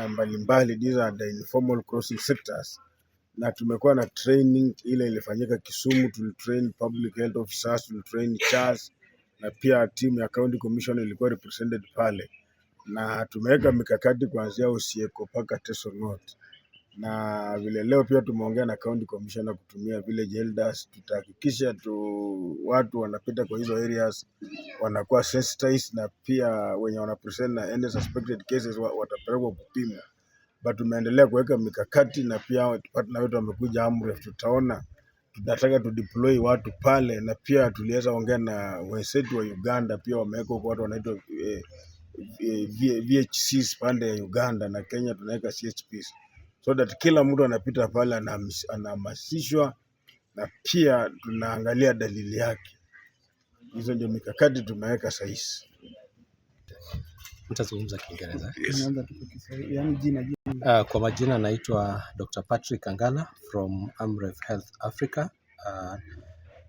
mbalimbali. These are the informal crossing sectors, na tumekuwa na training ile ilifanyika Kisumu. Tulitrain public health officers, tulitrain CHAS, na pia timu ya county commission ilikuwa represented pale, na tumeweka mikakati kuanzia Usieko mpaka Teso North. Na vile leo pia tumeongea na county commissioner kutumia village elders, tutahakikisha watu wanapita kwa hizo areas wanakuwa sensitized, na pia wenye wanapresent na any suspected cases watapelekwa kupimwa. But tumeendelea kuweka mikakati, na pia partner wetu wamekuja AMREF, tunataka tudeploy watu pale, na pia tuliweza ongea na wenzetu wa Uganda, pia wameweka watu wanaitwa VHCs pande ya Uganda, na Kenya tunaweka CHPs, so that kila mtu anapita pale anahamasishwa, na pia tunaangalia dalili yake. Hizo ndio mikakati tumeweka sahihi. Mtazungumza Kiingereza. Kwa majina naitwa Dr Patrick Angala from AMREF Health Africa.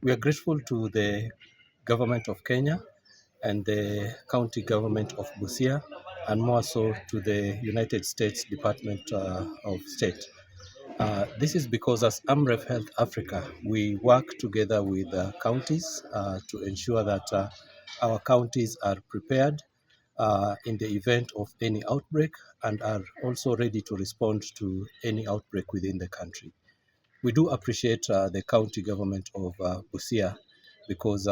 We are grateful to the government of Kenya and the county government of Busia, and more so to the United States Department of State. This is because as AMREF Health Africa, we work together with counties to ensure that our counties are prepared in the event of any outbreak, and are also ready to respond to any outbreak within the country. We do appreciate the county government of Busia, because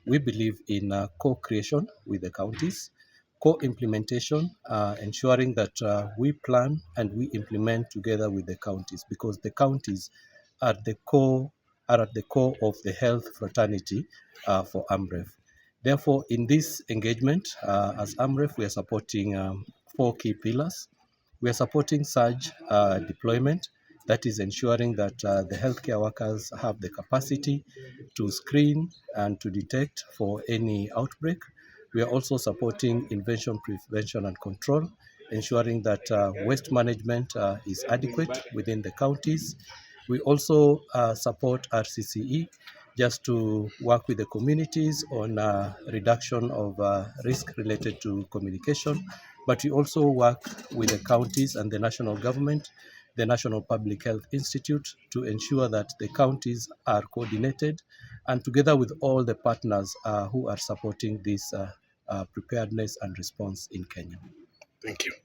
we believe in co-creation with the counties, co-implementation, ensuring that we plan and we implement together with the counties, because the counties are at the core of the health fraternity for AMREF. Therefore, in this engagement, as AMREF, we are supporting 4 key pillars. We are supporting surge deployment, that is ensuring that the healthcare workers have the capacity to screen and to detect for any outbreak. We are also supporting invention, prevention, and control, ensuring that waste management is adequate within the counties. We also support RCCE, just to work with the communities on reduction of risk related to communication. But we also work with the counties and the national government, the National Public Health Institute, to ensure that the counties are coordinated, and together with all the partners who are supporting this preparedness and response in Kenya. Thank you.